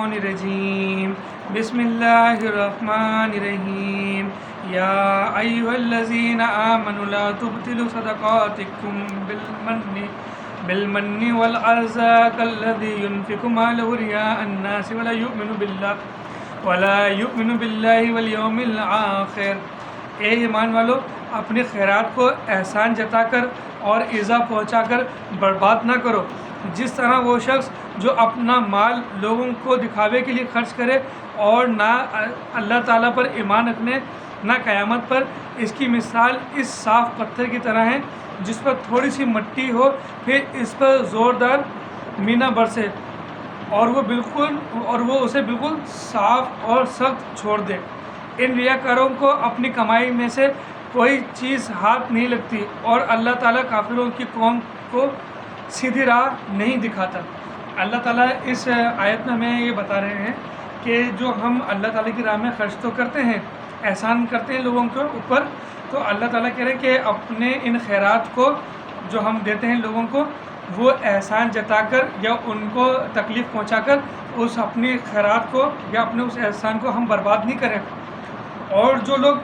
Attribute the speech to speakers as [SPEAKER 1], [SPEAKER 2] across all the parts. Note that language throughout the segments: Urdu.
[SPEAKER 1] الشیطان الرجیم بسم اللہ الرحمن الرحیم یا ایھا الذین آمنوا لا تبطلوا صدقاتکم بالمن والعرضا کالذی ينفق مالہ رئاء الناس ولا یؤمن باللہ والیوم الآخر۔ اے ایمان والو، اپنے خیرات کو احسان جتا کر اور ایذا پہنچا کر برباد نہ کرو، جس طرح وہ شخص جو اپنا مال لوگوں کو دکھاوے کے لیے خرچ کرے اور نہ اللہ تعالیٰ پر ایمان رکھنے نہ قیامت پر، اس کی مثال اس صاف پتھر کی طرح ہے جس پر تھوڑی سی مٹی ہو، پھر اس پر زوردار مینا برسے اور وہ اسے بالکل صاف اور سخت چھوڑ دے۔ ان ریاکاروں کو اپنی کمائی میں سے کوئی چیز ہاتھ نہیں لگتی اور اللہ تعالیٰ کافروں کی قوم کو سیدھی راہ نہیں دکھاتا۔ اللہ تعالیٰ اس آیت میں ہمیں یہ بتا رہے ہیں کہ جو ہم اللہ تعالیٰ کی راہ میں خرچ تو کرتے ہیں، احسان کرتے ہیں لوگوں کے اوپر، تو اللہ تعالیٰ کہہ رہے ہیں کہ اپنے ان خیرات کو جو ہم دیتے ہیں لوگوں کو، وہ احسان جتا کر یا ان کو تکلیف پہنچا کر اس اپنی خیرات کو یا اپنے اس احسان کو ہم برباد نہیں کریں۔ اور جو لوگ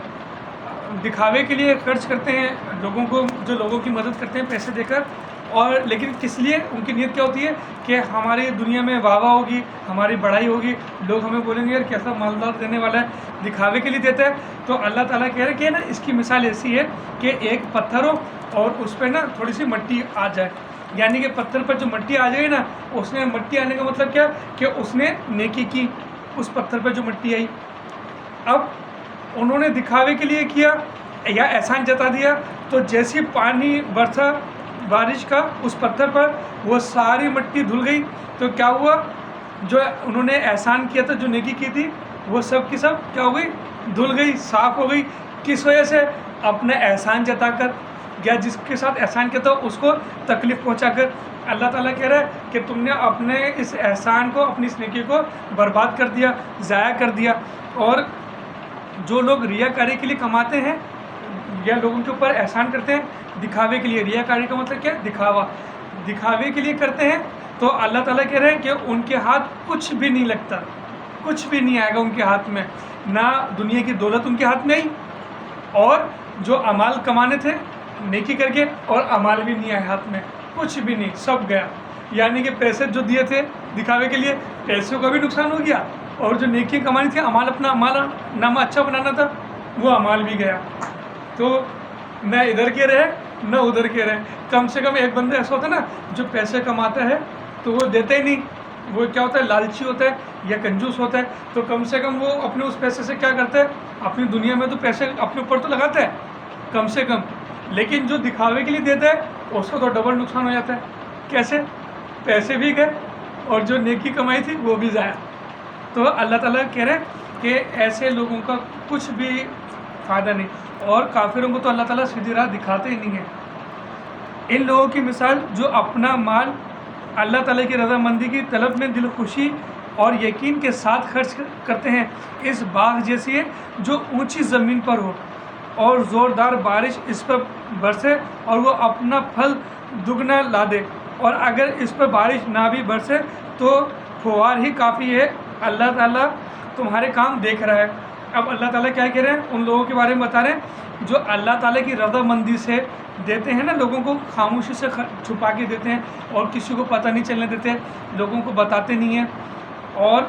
[SPEAKER 1] دکھاوے کے لیے خرچ کرتے ہیں جو لوگوں کی مدد کرتے ہیں پیسے دے کر، اور لیکن کس لیے؟ ان کی نیت کیا ہوتی ہے کہ ہماری دنیا میں واہ واہ ہوگی، ہماری بڑائی ہوگی، لوگ ہمیں بولیں گے یار کیسا مالدار دینے والا ہے، دکھاوے کے لیے دیتا ہے۔ تو اللہ تعالیٰ کہہ رہے ہیں کہ نا اس کی مثال ایسی ہے کہ ایک پتھر ہو اور اس پہ نا تھوڑی سی مٹی آ جائے، یعنی کہ پتھر پر جو مٹی آ جائے نا، اس میں مٹی آنے کا مطلب کیا کہ اس نے نیکی کی، اس پتھر پہ جو مٹی آئی۔ اب انہوں نے دکھاوے کے لیے کیا یا احسان جتا دیا، تو جیسی پانی برسا بارش کا اس پتھر پر، وہ ساری مٹی دھل گئی۔ تو کیا ہوا؟ جو انہوں نے احسان کیا تھا، جو نیکی کی تھی، وہ سب کی سب کیا ہو گئی؟ دھل گئی، صاف ہو گئی۔ کس وجہ سے؟ اپنا احسان جتا کر، یا جس کے ساتھ احسان کیا تھا اس کو تکلیف پہنچا کر۔ اللہ تعالیٰ کہہ رہا ہے کہ تم نے اپنے اس احسان کو، اپنی اس نیکی کو برباد کر دیا، ضائع کر دیا۔ اور جو لوگ ریاکاری کے لیے کماتے ہیں یا لوگوں کے اوپر احسان کرتے ہیں دکھاوے کے لیے، ریاکاری کا مطلب کیا ہے؟ دکھاوا، دکھاوے کے لیے کرتے ہیں، تو اللہ تعالیٰ کہہ رہے ہیں کہ ان کے ہاتھ کچھ بھی نہیں لگتا، کچھ بھی نہیں آئے گا ان کے ہاتھ میں، نہ دنیا کی دولت ان کے ہاتھ میں آئی، اور جو اعمال کمانے تھے نیکی کر کے، اور اعمال بھی نہیں آئے ہاتھ میں، کچھ بھی نہیں، سب گیا۔ یعنی کہ پیسے جو دیے تھے دکھاوے کے لیے، پیسوں کا بھی نقصان ہو گیا، اور جو نیکی کمانی تھی، اپنا اعمال نامہ اچھا بنانا تھا، وہ اعمال بھی گیا۔ تو نہ ادھر کے رہے نہ ادھر کے رہے۔ کم سے کم ایک بندہ ایسا ہوتا ہے نا جو پیسے کماتا ہے تو وہ دیتا ہی نہیں، وہ کیا ہوتا ہے؟ لالچی ہوتا ہے یا کنجوس ہوتا ہے، تو کم سے کم وہ اپنے اس پیسے سے کیا کرتا ہے؟ اپنی دنیا میں تو پیسے اپنے اوپر تو لگاتا ہے کم سے کم، لیکن جو دکھاوے کے لیے دیتا ہے اس کو تو ڈبل نقصان ہو جاتا ہے۔ کیسے؟ پیسے بھی گئے اور جو نیکی کمائی تھی وہ بھی ضائع۔ تو اللہ تعالیٰ کہہ رہے ہیں کہ ایسے لوگوں کا کچھ بھی فائدہ نہیں، اور کافروں کو تو اللہ تعالیٰ سیدھی راہ دکھاتے ہی نہیں ہیں۔ ان لوگوں کی مثال جو اپنا مال اللہ تعالیٰ کی رضامندی کی طلب میں دل خوشی اور یقین کے ساتھ خرچ کرتے ہیں، اس باغ جیسی ہے جو اونچی زمین پر ہو اور زوردار بارش اس پر برسے اور وہ اپنا پھل دگنا لا دے، اور اگر اس پر بارش نہ بھی برسے تو فوار ہی کافی ہے، اللہ تعالیٰ تمہارے کام دیکھ رہا ہے۔ اب اللہ تعالیٰ کیا کہہ رہے ہیں؟ ان لوگوں کے بارے میں بتا رہے ہیں جو اللہ تعالیٰ کی رضامندی سے دیتے ہیں نا، لوگوں کو خاموشی سے چھپا کے دیتے ہیں اور کسی کو پتہ نہیں چلنے دیتے، لوگوں کو بتاتے نہیں ہیں، اور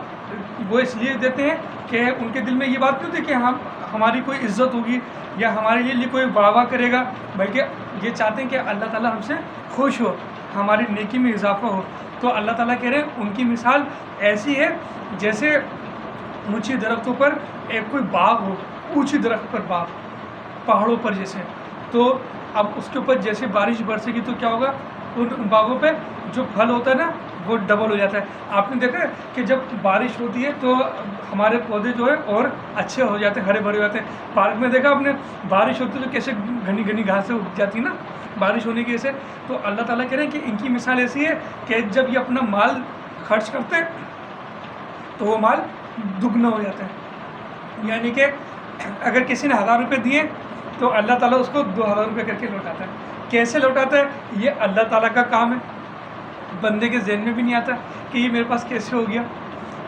[SPEAKER 1] وہ اس لیے دیتے ہیں کہ ان کے دل میں یہ بات نہیں ہوتی کہ ہماری کوئی عزت ہوگی یا ہمارے لیے کوئی واہ واہ کرے گا، بلکہ یہ چاہتے ہیں کہ اللہ تعالیٰ ہم سے خوش ہو، ہماری نیکی میں اضافہ ہو۔ تو اللہ تعالیٰ کہہ رہے ہیں ان کی مثال ایسی ہے جیسے اونچی درختوں پر ایک کوئی باغ ہو، اونچی درخت پر باغ، پہاڑوں پر جیسے، تو اب اس کے اوپر جیسے بارش برسے گی تو کیا ہوگا؟ ان باغوں پہ جو پھل ہوتا ہے نا وہ ڈبل ہو جاتا ہے۔ آپ نے دیکھا ہے کہ جب بارش ہوتی ہے تو ہمارے پودے جو ہے اور اچھے ہو جاتے ہیں، ہرے بھرے ہو جاتے ہیں۔ پارک میں دیکھا آپ نے بارش ہوتی ہے تو کیسے گھنی گھنی گھاسیں اگ جاتی ہیں نا بارش ہونے کی وجہ سے۔ تو اللہ تعالیٰ کہہ رہے ہیں کہ ان کی مثال ایسی ہے کہ جب یہ اپنا مال خرچ کرتے ہیں تو وہ مال دگنا ہو جاتا ہے، یعنی کہ اگر کسی نے 1000 روپے دیے تو اللہ تعالیٰ اس کو 2000 روپے کر کے لوٹاتا ہے۔ کیسے لوٹاتا ہے؟ یہ اللہ تعالیٰ کا کام ہے، بندے کے ذہن میں بھی نہیں آتا کہ یہ میرے پاس کیسے ہو گیا۔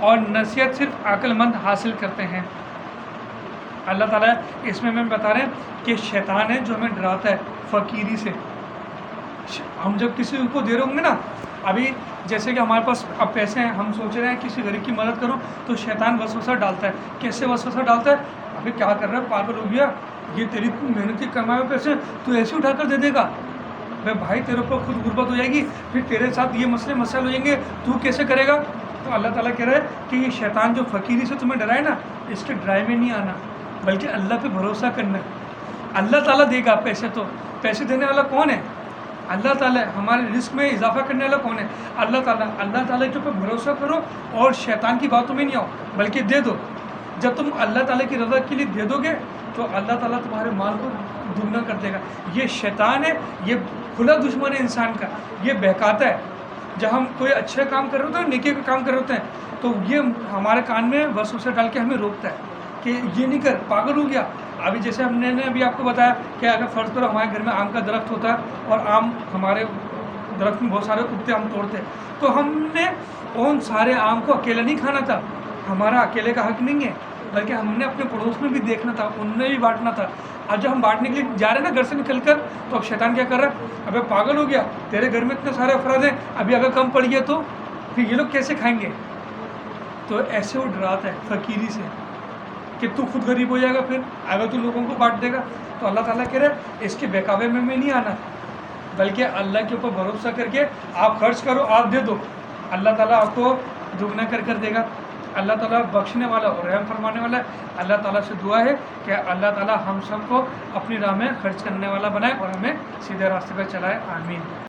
[SPEAKER 1] اور نصیحت صرف عقل مند حاصل کرتے ہیں۔ اللہ تعالیٰ اس میں ہمیں بتا رہے ہیں کہ شیطان ہے جو ہمیں ڈراتا ہے فقیری سے۔ ہم جب کسی کو دے رہے ہوں گے نا، ابھی جیسے کہ ہمارے پاس اب پیسے ہیں، ہم سوچ رہے ہیں کسی غریب کی مدد کروں، تو شیطان وسوسہ ڈالتا ہے۔ کیسے وسوسہ ڈالتا ہے؟ ابھی کیا کر رہا ہے، پاگل ہو گیا، یہ تیری محنت کی کمائے ہوئے پیسے تو ایسے اٹھا کر دے دے گا؟ بھائی تیرے اوپر خود غربت ہو جائے گی، پھر تیرے ساتھ یہ مسئلے مسائل ہو جائیں گے، تو کیسے کرے گا؟ تو اللہ تعالیٰ کہہ رہا ہے کہ یہ شیطان جو فقیری سے تمہیں ڈرائے نا، اس کے ڈرائے میں نہیں آنا، بلکہ اللہ پہ بھروسہ کرنا ہے۔ اللہ تعالیٰ دے گا پیسے، تو پیسے دینے والا کون ہے؟ اللہ تعالیٰ۔ ہمارے رزق میں اضافہ کرنے والا کون ہے؟ اللہ تعالیٰ۔ اللہ تعالیٰ کے اوپر بھروسہ کرو اور شیطان کی باتوں میں نہیں آؤ، بلکہ دے دو۔ جب تم اللہ تعالیٰ کی رضا کے لیے دے دو گے تو اللہ تعالیٰ تمہارے مال کو دگنا کر دے گا۔ یہ شیطان ہے، یہ کھلا دشمن ہے انسان کا، یہ بہکاتا ہے۔ جب ہم کوئی اچھے کام کر رہے ہوتے ہیں، نیکی کا کام کر رہے ہوتے ہیں، تو یہ ہمارے کان میں وسوسے ڈال کے ہمیں روکتا ہے کہ یہ نہیں کر، پاگل ہو گیا۔ ابھی جیسے ہم نے ابھی آپ کو بتایا کہ اگر فرض کرو ہمارے گھر میں آم کا درخت ہوتا ہے اور آم ہمارے درخت میں بہت سارے اگتے، ہم توڑتے، تو ہم نے ان سارے آم کو اکیلا نہیں کھانا تھا، ہمارا اکیلے کا حق نہیں ہے، بلکہ ہم نے اپنے پڑوس میں بھی دیکھنا تھا، ان میں بھی بانٹنا تھا۔ اب جب ہم بانٹنے کے لیے جا رہے ہیں نا گھر سے نکل کر، تو اب شیطان کیا کر رہا ہے؟ ابے پاگل ہو گیا، تیرے گھر میں اتنے سارے افراد ہیں، ابھی اگر کم پڑ گیا تو پھر یہ لوگ کیسے کھائیں گے؟ تو ایسے وہ ڈراتا ہے فقیری سے کہ تو خود غریب ہو جائے گا پھر اگر تو لوگوں کو بانٹ دے گا۔ تو اللہ تعالیٰ کہہ رہے ہیں اس کے بہکاوے میں نہیں آنا، بلکہ اللہ کے اوپر بھروسہ کر کے آپ خرچ کرو، آپ دے دو، اللہ تعالیٰ آپ کو دگنا کر دے گا۔ اللہ تعالیٰ بخشنے والا اور رحم فرمانے والا ہے۔ اللہ تعالیٰ سے دعا ہے کہ اللہ تعالیٰ ہم سب کو اپنی راہ میں خرچ کرنے والا بنائے اور ہمیں سیدھے راستے پر چلائے، آمین۔